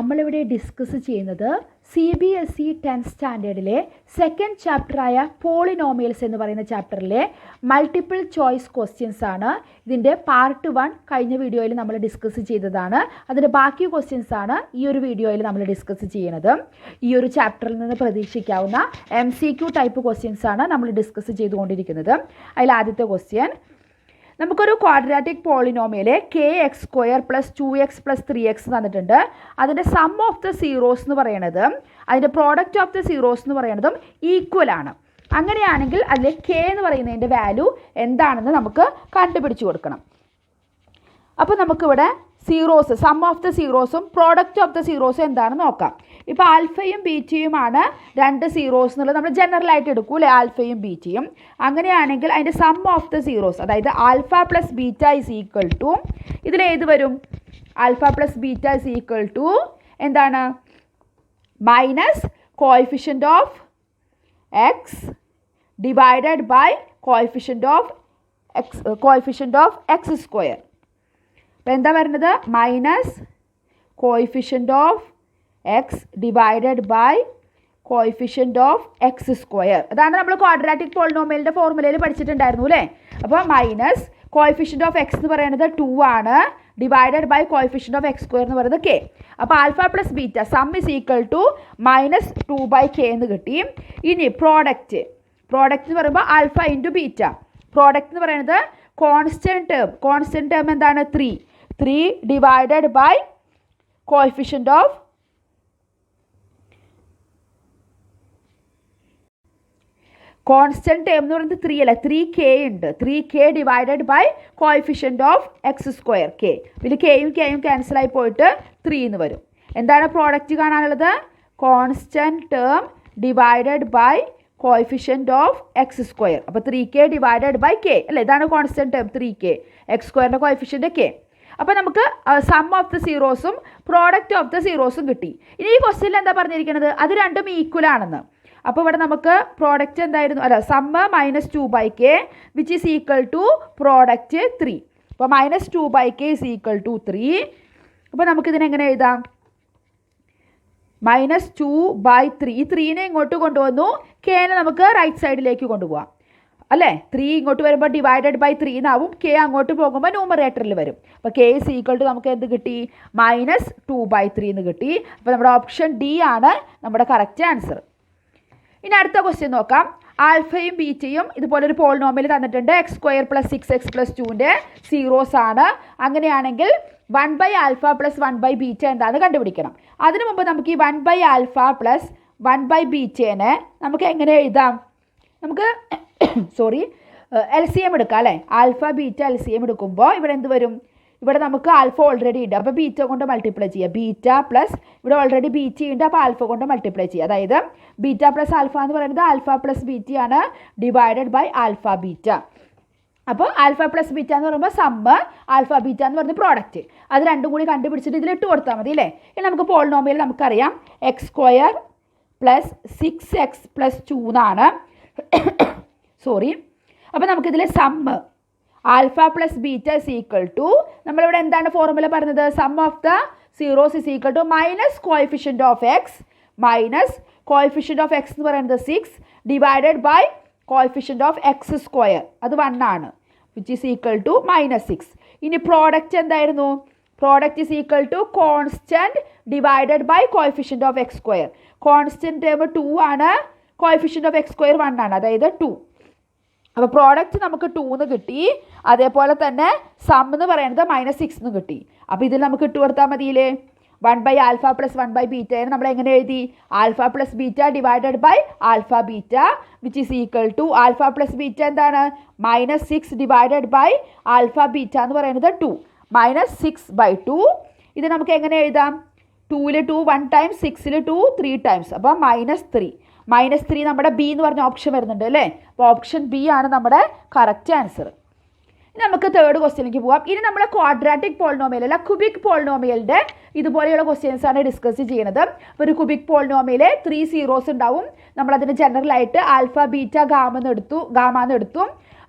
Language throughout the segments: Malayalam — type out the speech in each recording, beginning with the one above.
നമ്മളിവിടെ ഡിസ്കസ് ചെയ്യുന്നത് CBSE 10th സ്റ്റാൻഡേർഡിലെ സെക്കൻഡ് ചാപ്റ്ററായ പോളിനോമിയൽസ് എന്ന് പറയുന്ന ചാപ്റ്ററിലെ മൾട്ടിപ്പിൾ ചോയ്സ് ക്വസ്റ്റ്യൻസ് ആണ്. ഇതിൻ്റെ പാർട്ട് 1 കഴിഞ്ഞ വീഡിയോയിൽ നമ്മൾ ഡിസ്കസ് ചെയ്തതാണ്. അതിൻ്റെ ബാക്കി ക്വസ്റ്റ്യൻസ് ആണ് ഈ ഒരു വീഡിയോയിൽ നമ്മൾ ഡിസ്കസ് ചെയ്യുന്നത്. ഈ ഒരു ചാപ്റ്ററിൽ നിന്ന് പ്രതീക്ഷിക്കാവുന്ന MCQ ടൈപ്പ് ക്വസ്റ്റ്യൻസ് ആണ് നമ്മൾ ഡിസ്കസ് ചെയ്തുകൊണ്ടിരിക്കുന്നത്. അതിൽ ആദ്യത്തെ ക്വസ്റ്റ്യൻ, നമുക്കൊരു quadratic polynomial kx² + 2x + 3x തന്നിട്ടുണ്ട്. അതിൻ്റെ സം ഓഫ് ദ സീറോസ് എന്ന് പറയുന്നത് അതിൻ്റെ പ്രോഡക്റ്റ് ഓഫ് ദ സീറോസ് എന്ന് പറയുന്നതും ഈക്വൽ ആണ്. അങ്ങനെയാണെങ്കിൽ അതിൽ k എന്ന് പറയുന്നതിൻ്റെ വാല്യൂ എന്താണെന്ന് നമുക്ക് കണ്ടുപിടിച്ച് കൊടുക്കണം. അപ്പോൾ നമുക്കിവിടെ സീറോസ്, സം ഓഫ് ദ സീറോസും പ്രോഡക്റ്റ് ഓഫ് ദ സീറോസും എന്താണെന്ന് നോക്കാം. ഇപ്പോൾ ആൽഫയും ബീറ്റയുമാണ് രണ്ട് സീറോസ് എന്നുള്ളത് നമ്മൾ ജനറലായിട്ട് എടുക്കൂലേ, ആൽഫയും ബീറ്റയും. അങ്ങനെയാണെങ്കിൽ അതിൻ്റെ സം ഓഫ് ദ സീറോസ്, അതായത് alpha plus beta is equal to, ഇതിലേത് വരും? Alpha plus beta is equal to എന്താണ്? Minus coefficient of x divided by coefficient of x square. അപ്പോൾ എന്താ വരുന്നത്? Minus coefficient of x divided by coefficient of x square. അതാണ് നമ്മൾ ക്വാഡ്രാറ്റിക് പോളിനോമിയലിൻ്റെ ഫോർമുലയിൽ പഠിച്ചിട്ടുണ്ടായിരുന്നു അല്ലേ. അപ്പോൾ മൈനസ് കോഎഫിഷ്യൻ്റ് ഓഫ് എക്സ് എന്ന് പറയുന്നത് 2 ആണ്, divided by coefficient of x square എന്ന് പറയുന്നത് k. അപ്പോൾ alpha plus beta sum is equal to -2/k എന്ന് കിട്ടി. ഇനി പ്രോഡക്റ്റ് എന്ന് പറയുമ്പോൾ ആൽഫ ഇൻറ്റു ബീറ്റ. പ്രോഡക്റ്റ് എന്ന് പറയുന്നത് കോൺസ്റ്റൻറ്റ് ടേം എന്താണ്? 3 divided by coefficient of constant term എന്ന് പറയുന്നത് 3 അല്ല, 3k ഉണ്ട്. 3k divided by coefficient of x square k. ഇതിൽ kയും ക്യാൻസൽ ആയി പോയിട്ട് 3 എന്ന് വരും. എന്താണ് പ്രോഡക്റ്റ് കാണാനുള്ളത്? Constant term divided by coefficient of x square. അപ്പോൾ 3k ഡിവൈഡഡ് ബൈ k അല്ലേ, ഇതാണ് കോൺസ്റ്റൻറ്റ് ടേം 3k. എക്സ് സ്ക്വയറിൻ്റെ കോഎഫിഷ്യൻ്റ് k. അപ്പോൾ നമുക്ക് സം ഓഫ് ദ സീറോസും പ്രോഡക്റ്റ് ഓഫ് ദ സീറോസും കിട്ടി. ഇനി ഈ ക്വസ്റ്റ്യനിൽ എന്താ പറഞ്ഞിരിക്കുന്നത്? അത് രണ്ടും ഈക്വൽ ആണെന്ന്. അപ്പോൾ ഇവിടെ നമുക്ക് പ്രോഡക്റ്റ് എന്തായിരുന്നു? അല്ല, sum -2/k which is equal to product 3. അപ്പോൾ -2/k ഈസ് ഈക്വൽ ടു 3. അപ്പോൾ നമുക്കിതിനെങ്ങനെ എഴുതാം? -2/3. ഈ 3നെ ഇങ്ങോട്ട് കൊണ്ടുവന്നു, kനെ നമുക്ക് റൈറ്റ് സൈഡിലേക്ക് കൊണ്ടുപോകാം അല്ലേ. 3 ഇങ്ങോട്ട് വരുമ്പോൾ ഡിവൈഡഡ് ബൈ 3 എന്നാവും, k അങ്ങോട്ട് പോകുമ്പോൾ ന്യൂമറേറ്ററിൽ വരും. അപ്പോൾ k ഈസ് ഈക്വൽ ടു നമുക്ക് എന്ത് കിട്ടി? -2/3 എന്ന് കിട്ടി. അപ്പോൾ നമ്മുടെ ഓപ്ഷൻ ഡി ആണ് നമ്മുടെ കറക്റ്റ് ആൻസർ. ഇനി അടുത്ത ക്വസ്റ്റ്യൻ നോക്കാം. ആൽഫയും ബീറ്റയും ഇതുപോലൊരു പോളിനോമിയൽ തന്നിട്ടുണ്ട്. x² + 6x + 2ൻ്റെ സീറോസ് ആണ്. അങ്ങനെയാണെങ്കിൽ 1/α + 1/β എന്താണെന്ന് കണ്ടുപിടിക്കണം. അതിനു മുമ്പ് നമുക്ക് ഈ 1/α + 1/βനെ നമുക്ക് എങ്ങനെ എഴുതാം? നമുക്ക് LCM എടുക്കാം അല്ലേ. ആൽഫ ബീറ്റ LCM എടുക്കുമ്പോൾ ഇവിടെ എന്ത് വരും? ഇവിടെ നമുക്ക് ആൽഫ ഓൾറെഡി ഉണ്ട്, അപ്പോൾ ബീറ്റ കൊണ്ട് മൾട്ടിപ്ലൈ ചെയ്യുക. ബീറ്റ പ്ലസ് ഇവിടെ ഓൾറെഡി ബീറ്റ ഉണ്ട്, അപ്പോൾ ആൽഫ കൊണ്ട് മൾട്ടിപ്ലൈ ചെയ്യുക. അതായത് ബീറ്റ പ്ലസ് ആൽഫ എന്ന് പറയുന്നത് ആൽഫ പ്ലസ് ബീറ്റ ആണ്, ഡിവൈഡഡ് ബൈ ആൽഫ ബീറ്റ. അപ്പോൾ ആൽഫ പ്ലസ് ബീറ്റ എന്ന് പറയുമ്പോൾ സമ്മ്, ആൽഫ ബീറ്റ എന്ന് പറയുന്നത് പ്രോഡക്റ്റ്. അത് രണ്ടും കൂടി കണ്ടുപിടിച്ചിട്ട് ഇതിലിട്ട് കൊടുത്താൽ മതി അല്ലേ. ഇനി നമുക്ക് പോളിനോമിയൽ നമുക്കറിയാം x² + 6x + 2 എന്നാണ്. അപ്പോൾ നമുക്കിതിൽ sum alpha plus beta is equal to, നമ്മളിവിടെ എന്താണ് ഫോർമുല പറഞ്ഞത്? Sum of the zeros is equal to minus coefficient of x എന്ന് പറയുന്നത് 6 divided by coefficient of x square, അത് 1 ആണ്, വിച്ച് ഈസ് ഈക്വൽ ടു -6. ഇനി പ്രോഡക്റ്റ് എന്തായിരുന്നു? Product is equal to constant divided by coefficient of x square. Constant term 2 ആണ്, കോഎഫിഷ്യൻ്റ് ഓഫ് എക്സ് സ്ക്വയർ 1 ആണ്, അതായത് 2. അപ്പോൾ പ്രോഡക്റ്റ് നമുക്ക് 2 എന്ന് കിട്ടി. അതേപോലെ തന്നെ സം എന്ന് പറയുന്നത് -6 എന്ന് കിട്ടി. അപ്പോൾ ഇതിൽ നമുക്ക് ഇട്ട് കൊടുത്താൽ മതിയില്ലേ. 1/α + 1/β നമ്മൾ എങ്ങനെ എഴുതി? Alpha plus beta divided by alpha beta which is equal to alpha plus beta എന്താണ്? -6 ഡിവൈഡഡ് ബൈ ആൽഫ ബീറ്റ എന്ന് പറയുന്നത് 2. -6/2. ഇത് നമുക്ക് എങ്ങനെ എഴുതാം? 2ൽ 2 1 ടൈംസ്, 6ൽ 2 3 ടൈംസ്, അപ്പോൾ -3. -3 നമ്മുടെ ബി എന്ന് പറഞ്ഞ ഓപ്ഷൻ വരുന്നുണ്ട് അല്ലേ. അപ്പോൾ ഓപ്ഷൻ ബി ആണ് നമ്മുടെ കറക്റ്റ് ആൻസർ. ഇനി നമുക്ക് തേർഡ് ക്വസ്റ്റ്യനിലേക്ക് പോകാം. ഇനി നമ്മൾ ക്വാഡ്രാറ്റിക് പോളിനോമിയൽ അല്ല, ക്യൂബിക് പോളിനോമിയലിൻ്റെ ഇതുപോലെയുള്ള ക്വസ്റ്റ്യൻസ് ആണ് ഡിസ്കസ് ചെയ്യുന്നത്. അപ്പോൾ ഒരു ക്യൂബിക് പോളിനോമിയൽ 3 സീറോസ് ഉണ്ടാവും. നമ്മളതിന് ജനറലായിട്ട് ആൽഫ ബീറ്റ ഗാമ എന്ന് എടുത്തു.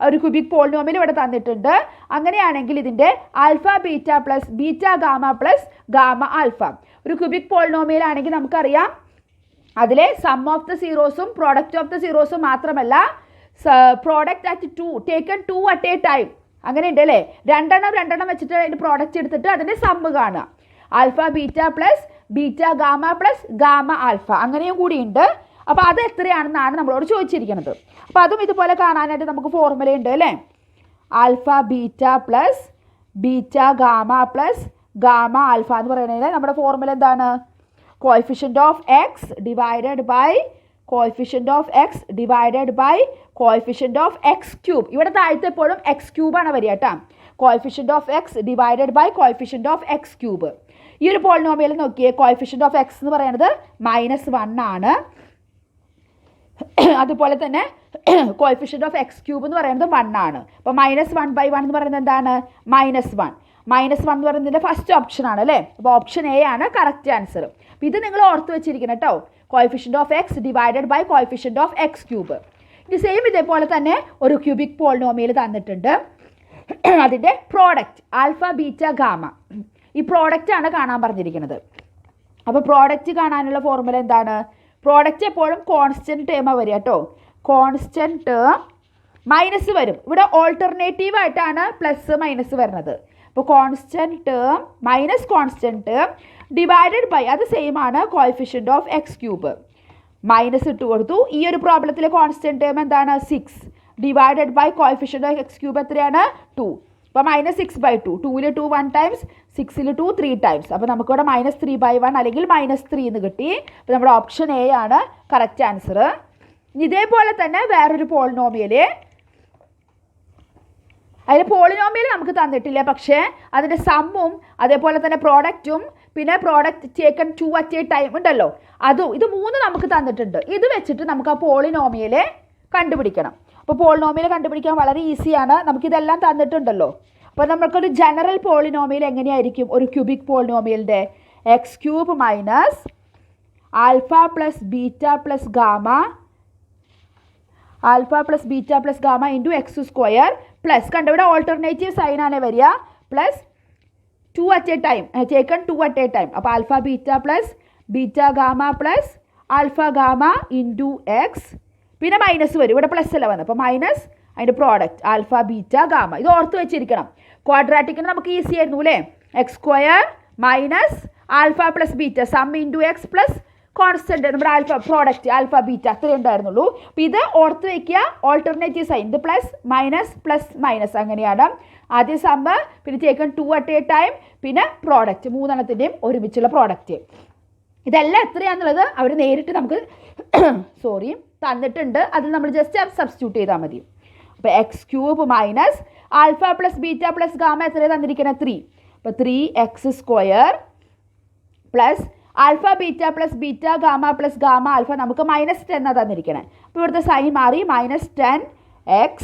ഒരു ക്യൂബിക് പോളിനോമിയൽ ഇവിടെ തന്നിട്ടുണ്ട്. അങ്ങനെയാണെങ്കിൽ ഇതിൻ്റെ alpha beta plus beta gamma plus gamma alpha ഒരു ക്യൂബിക് പോളിനോമിയൽ ആണെങ്കിൽ നമുക്കറിയാം അതിലെ സം ഓഫ് ദ സീറോസും പ്രോഡക്റ്റ് ഓഫ് ദ സീറോസും മാത്രമല്ല product at two taken two at a time അങ്ങനെ ഉണ്ട് അല്ലേ. രണ്ടെണ്ണം വെച്ചിട്ട് അതിൻ്റെ പ്രോഡക്റ്റ് എടുത്തിട്ട് അതിൻ്റെ സമ്മ് കാണുക. Alpha beta plus beta gamma plus gamma alpha അങ്ങനെയും കൂടി ഉണ്ട്. അപ്പോൾ അത് എത്രയാണെന്നാണ് നമ്മളോട് ചോദിച്ചിരിക്കുന്നത്. അപ്പോൾ അതും ഇതുപോലെ കാണാനായിട്ട് നമുക്ക് ഫോർമുല ഉണ്ട് അല്ലേ. Alpha beta plus beta gamma plus gamma alpha എന്ന് പറയുന്നത് നമ്മുടെ ഫോർമുല എന്താണ്? Coefficient of x divided by coefficient of x divided by coefficient of x cube. ഇവിടെ താഴത്തെ എപ്പോഴും എക്സ് ക്യൂബാണ് വരിക കേട്ടോ. Coefficient of x divided by coefficient of x cube. ഈ ഒരു പോളിനോമിയൽ നോക്കിയേ, കോഎഫിഷ്യൻ്റ് ഓഫ് എക്സ് എന്ന് പറയുന്നത് -1 ആണ്. അതുപോലെ തന്നെ കോഎഫിഷ്യൻ്റ് ഓഫ് എക്സ് ക്യൂബ് എന്ന് പറയുന്നത് 1 ആണ്. അപ്പോൾ -1/1 എന്ന് പറയുന്നത് എന്താണ്? -1. -1 എന്ന് പറയുന്നതിൻ്റെ ഫസ്റ്റ് ഓപ്ഷൻ ആണ് അല്ലേ. അപ്പോൾ ഓപ്ഷൻ എ ആണ് കറക്റ്റ് ആൻസർ. അപ്പോൾ ഇത് നിങ്ങൾ ഓർത്ത് വെച്ചിരിക്കണം കേട്ടോ. Coefficient of x divided by coefficient of x cube. ഇത് സെയിം ഇതേപോലെ തന്നെ ഒരു ക്യൂബിക് പോളിനോമിയൽ തന്നിട്ടുണ്ട്. അതിൻ്റെ പ്രോഡക്റ്റ് ആൽഫ ബീറ്റ ഗാമ, ഈ പ്രോഡക്റ്റ് ആണ് കാണാൻ പറഞ്ഞിരിക്കുന്നത്. അപ്പോൾ പ്രോഡക്റ്റ് കാണാനുള്ള ഫോർമുല എന്താണ്? പ്രോഡക്റ്റ് എപ്പോഴും കോൺസ്റ്റൻറ്റ് ടേമാണ് വരിക കേട്ടോ. കോൺസ്റ്റൻറ്റ് ടേം മൈനസ് വരും. ഇവിടെ ഓൾട്ടർനേറ്റീവ് ആയിട്ടാണ് പ്ലസ് മൈനസ് വരുന്നത്. അപ്പോൾ constant term minus constant term divided by അത് സെയിം ആണ് coefficient of x cube. Minus ഇട്ട് കൊടുത്തു. ഈ ഒരു പ്രോബ്ലത്തിലെ കോൺസ്റ്റൻറ്റ് ടേം എന്താണ്? 6 divided by coefficient of x cube എത്രയാണ്? 2. അപ്പോൾ -6/2. 2ൽ 2 1 ടൈംസ്, 6ൽ 2 3 ടൈംസ്. അപ്പോൾ നമുക്കിവിടെ -3/1 അല്ലെങ്കിൽ -3 എന്ന് കിട്ടി. അപ്പോൾ നമ്മുടെ ഓപ്ഷൻ എ ആണ് കറക്റ്റ് ആൻസർ. ഇതേപോലെ തന്നെ വേറൊരു പോളിനോമിയൽ, അതിന് പോളിനോമിയൽ നമുക്ക് തന്നിട്ടില്ല, പക്ഷേ അതിൻ്റെ സമ്മും അതേപോലെ തന്നെ പ്രോഡക്റ്റും പിന്നെ product taken 2 at a time ഉണ്ടല്ലോ അതും, ഇത് 3 നമുക്ക് തന്നിട്ടുണ്ട്. ഇത് വെച്ചിട്ട് നമുക്ക് ആ പോളിനോമിയലെ കണ്ടുപിടിക്കണം. അപ്പോൾ പോളിനോമിയൽ കണ്ടുപിടിക്കാൻ വളരെ ഈസിയാണ്. നമുക്കിതെല്ലാം തന്നിട്ടുണ്ടല്ലോ. അപ്പോൾ നമുക്കൊരു ജനറൽ പോളിനോമിയൽ എങ്ങനെയായിരിക്കും? ഒരു ക്യൂബിക് പോളിനോമിയലിൻ്റെ x cube minus alpha plus beta plus gamma into x square plus കണ്ട ഇവിടെ ഓൾട്ടർനേറ്റീവ് സൈനാണ് വരിക plus 2 at a time taken 2 at a time. അപ്പോൾ alpha beta plus beta gamma plus alpha gamma into x പിന്നെ മൈനസ് വരും. ഇവിടെ പ്ലസ് അല്ല വന്നത്. അപ്പോൾ മൈനസ് അതിൻ്റെ പ്രോഡക്റ്റ് ആൽഫ ബീറ്റ ഗാമ. ഇത് ഓർത്ത് വെച്ചിരിക്കണം. ക്വാഡ്രാറ്റിക്കിന് നമുക്ക് ഈസി ആയിരുന്നു അല്ലേ. X square minus alpha plus beta sum into x plus constant നമ്മുടെ ആൽഫ പ്രോഡക്റ്റ് ആൽഫ ബീറ്റ അത്രയേ ഉണ്ടായിരുന്നുള്ളൂ. അപ്പോൾ ഇത് ഓർത്ത് വയ്ക്കുക. ഓൾട്ടർനേറ്റീവ് സൈൻ ഇത് പ്ലസ് മൈനസ് അങ്ങനെയാണ്. ആദ്യം സമ്മ് പിന്നെ ടേക്കൺ 2 അറ്റ് എ ടൈം പിന്നെ പ്രോഡക്റ്റ്, 3 ഒരുമിച്ചുള്ള പ്രോഡക്റ്റ്. ഇതെല്ലാം എത്രയാണെന്നുള്ളത് അവർ നേരിട്ട് നമുക്ക് തന്നിട്ടുണ്ട്. അതിൽ നമ്മൾ ജസ്റ്റ് സബ്സ്റ്റിറ്റ്യൂട്ട് ചെയ്താൽ മതി. അപ്പോൾ X cube minus alpha plus beta plus gamma എത്രയാണ് തന്നിരിക്കുന്നത്? 3. അപ്പോൾ 3x square plus alpha beta plus beta gamma plus gamma alpha നമുക്ക് -10 തന്നിരിക്കണേ. അപ്പോൾ ഇവിടുത്തെ സൈൻ മാറി -10x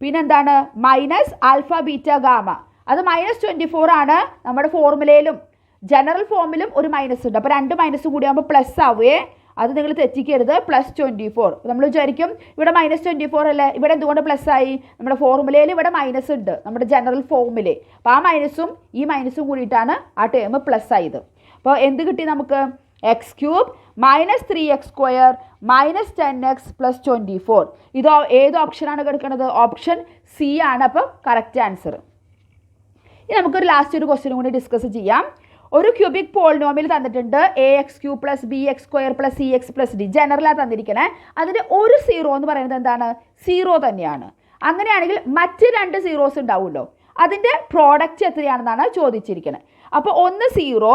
പിന്നെന്താണ് മൈനസ് ആൽഫ ബീറ്റ ഗാമ അത് -24 ആണ്. നമ്മുടെ ഫോർമുലയിലും ജനറൽ ഫോമിലും ഒരു മൈനസ് ഉണ്ട്. അപ്പോൾ 2 മൈനസ് കൂടി ആകുമ്പോൾ പ്ലസ് ആവുകയെ, അത് നിങ്ങൾ തെറ്റിക്കരുത്. +24 നമ്മൾ വിചാരിക്കും ഇവിടെ -24 അല്ലേ, ഇവിടെ എന്തുകൊണ്ട് പ്ലസ് ആയി? നമ്മുടെ ഫോർമുലയിൽ ഇവിടെ മൈനസ് ഉണ്ട് നമ്മുടെ ജനറൽ ഫോമിൽ. അപ്പോൾ ആ മൈനസും ഈ മൈനസും കൂടിയിട്ടാണ് ആ ടേം പ്ലസ് ആയത്. അപ്പോൾ എന്ത് കിട്ടി നമുക്ക്? X cube -3x square -10x + 24. ഇത് ഏത് ഓപ്ഷനാണ് കിടക്കുന്നത്? ഓപ്ഷൻ സി ആണ്. അപ്പോൾ കറക്റ്റ് ആൻസർ. ഇനി നമുക്കൊരു ലാസ്റ്റ് ഒരു ക്വസ്റ്റ്യൻ കൂടി ഡിസ്കസ് ചെയ്യാം. ഒരു ക്യൂബിക് പോളിനോമിയൽ തന്നിട്ടുണ്ട് ax³ + bx² + cx + d ജനറലാണ് തന്നിരിക്കണേ. അതിൻ്റെ ഒരു സീറോ എന്ന് പറയുന്നത് എന്താണ്? 0 തന്നെയാണ്. അങ്ങനെയാണെങ്കിൽ മറ്റ് 2 സീറോസ് ഉണ്ടാവുമല്ലോ, അതിൻ്റെ പ്രോഡക്റ്റ് എത്രയാണെന്നാണ് ചോദിച്ചിരിക്കുന്നത്. അപ്പോൾ ഒന്ന് 0,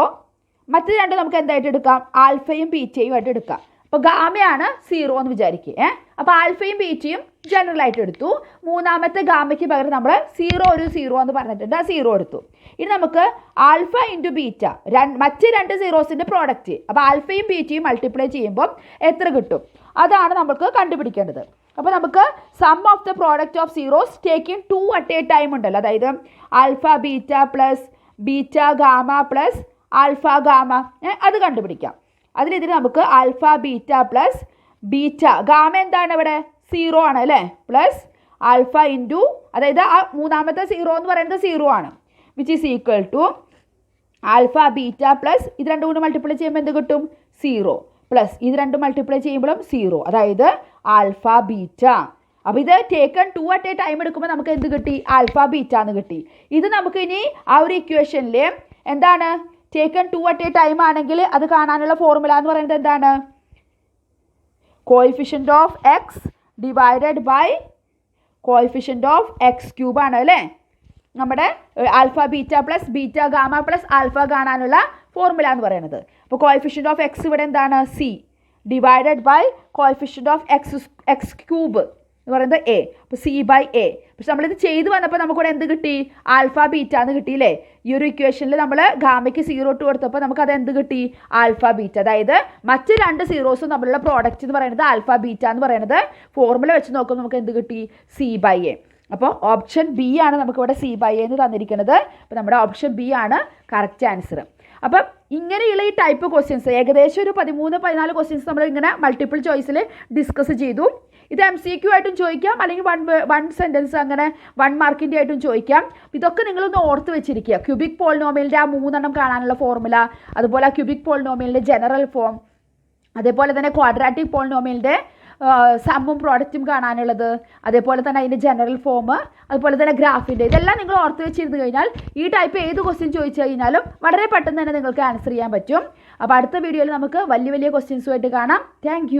മറ്റ് 2 നമുക്ക് എന്തായിട്ട് എടുക്കാം? ആൽഫയും ബീറ്റയും ആയിട്ട് എടുക്കാം. അപ്പോൾ ഗാമയാണ് 0 എന്ന് വിചാരിക്കുക. അപ്പോൾ ആൽഫയും ബീറ്റയും ജനറലായിട്ട് എടുത്തു. മൂന്നാമത്തെ ഗാമയ്ക്ക് പകരം നമ്മൾ 0 എന്ന് പറഞ്ഞിട്ടുണ്ട്, ആ 0 എടുത്തു. ഇനി നമുക്ക് ആൽഫ ഇൻറ്റു ബീറ്റ മറ്റ് 2 സീറോസിൻ്റെ പ്രോഡക്റ്റ്. അപ്പോൾ ആൽഫയും ബീറ്റയും മൾട്ടിപ്ലൈ ചെയ്യുമ്പോൾ എത്ര കിട്ടും? അതാണ് നമുക്ക് കണ്ടുപിടിക്കേണ്ടത്. അപ്പോൾ നമുക്ക് sum of the product of zeros taking 2 at a time ഉണ്ടല്ലോ, അതായത് alpha beta plus beta gamma plus alpha gamma അത് കണ്ടുപിടിക്കാം. അതിനെതിരെ നമുക്ക് alpha beta plus beta gamma എന്താണ് ഇവിടെ? 0 ആണ് അല്ലേ, പ്ലസ് ആൽഫ ഇൻറ്റു അതായത് ആ മൂന്നാമത്തെ 0 എന്ന് പറയുന്നത് 0 ആണ്, which is equal to alpha beta plus ഇത് രണ്ടും കൂടി മൾട്ടിപ്ലൈ ചെയ്യുമ്പോൾ എന്ത് കിട്ടും 0 പ്ലസ് ഇത് രണ്ടും മൾട്ടിപ്ലൈ ചെയ്യുമ്പോഴും 0, അതായത് ആൽഫ ബീറ്റ. അപ്പോൾ ഇത് ടേക്കൺ 2 അറ്റ് എ ടൈം എടുക്കുമ്പോൾ നമുക്ക് എന്ത് കിട്ടി? ആൽഫ ബീറ്റ എന്ന് കിട്ടി. ഇത് നമുക്ക് ഇനി ആ ഒരു ഇക്വേഷനിൽ എന്താണ് ടേക്കൺ 2 അറ്റ് എ ടൈം ആണെങ്കിൽ അത് കാണാനുള്ള ഫോർമുല എന്ന് പറയുന്നത് എന്താണ്? Coefficient of x divided by coefficient of x cube ആണ് അല്ലേ നമ്മുടെ alpha beta plus beta gamma plus alpha കാണാനുള്ള ഫോർമുല എന്ന് പറയുന്നത്. അപ്പോൾ കോഎഫിഷ്യന്റ് ഓഫ് എക്സ് ഇവിടെ എന്താണ്? C divided by coefficient of x cube എന്ന് പറയുന്നത് എ. അപ്പോൾ സി ബൈ എ. പക്ഷെ നമ്മളിത് ചെയ്ത് വന്നപ്പോൾ നമുക്കിവിടെ എന്ത് കിട്ടി? ആൽഫ ബീറ്റ എന്ന് കിട്ടിയില്ലേ? ഈ ഒരു ഇക്വേഷനിൽ നമ്മൾ ഗാമയ്ക്ക് 0 ഇട്ട് കൊടുത്തപ്പോൾ നമുക്ക് അത് എന്ത് കിട്ടി? Alpha beta. അതായത് മറ്റ് രണ്ട് സീറോസും തമ്മിലുള്ള പ്രോഡക്റ്റ് എന്ന് പറയുന്നത് ആൽഫ ബീറ്റ എന്ന് പറയുന്നത് ഫോർമുല വെച്ച് നോക്കുമ്പോൾ നമുക്ക് എന്ത് കിട്ടി? C by a. അപ്പോൾ ഓപ്ഷൻ ബി ആണ് നമുക്കിവിടെ സി ബൈ എ എന്ന് തന്നിരിക്കുന്നത്. അപ്പോൾ നമ്മുടെ ഓപ്ഷൻ ബി ആണ് കറക്റ്റ് ആൻസർ. അപ്പം ഇങ്ങനെയുള്ള ഈ ടൈപ്പ് ക്വസ്റ്റ്യൻസ് ഏകദേശം ഒരു 13-14 ക്വസ്റ്റ്യൻസ് നമ്മൾ ഇങ്ങനെ മൾട്ടിപ്പിൾ ചോയ്സിൽ ഡിസ്കസ് ചെയ്തു. ഇത് MCQ ആയിട്ടും ചോദിക്കാം, അല്ലെങ്കിൽ വൺ സെൻറ്റൻസ് അങ്ങനെ 1 മാർക്കിൻ്റെ ആയിട്ടും ചോദിക്കാം. ഇതൊക്കെ നിങ്ങളൊന്ന് ഓർത്ത് വെച്ചിരിക്കുക. ക്യൂബിക് പോളിനോമിയലിൻ്റെ ആ 3 കാണാനുള്ള ഫോർമുല, അതുപോലെ ക്യൂബിക് പോളിനോമിയലിൻ്റെ ജനറൽ ഫോം, അതേപോലെ തന്നെ ക്വാഡ്രാറ്റിക് പോളിനോമിയലിൻ്റെ സമ്മും പ്രോഡക്റ്റും കാണാനുള്ളത്, അതേപോലെ തന്നെ അതിൻ്റെ ജനറൽ ഫോം, അതുപോലെ തന്നെ ഗ്രാഫിൻ്റെ, ഇതെല്ലാം നിങ്ങൾ ഓർത്ത് വെച്ചിരുന്നു കഴിഞ്ഞാൽ ഈ ടൈപ്പ് ഏത് ക്വസ്റ്റ്യൻ ചോദിച്ചു കഴിഞ്ഞാലും വളരെ പെട്ടെന്ന് തന്നെ നിങ്ങൾക്ക് ആൻസർ ചെയ്യാൻ പറ്റും. അപ്പോൾ അടുത്ത വീഡിയോയിൽ നമുക്ക് വലിയ വലിയ ക്വസ്റ്റ്യൻസുമായിട്ട് കാണാം. താങ്ക്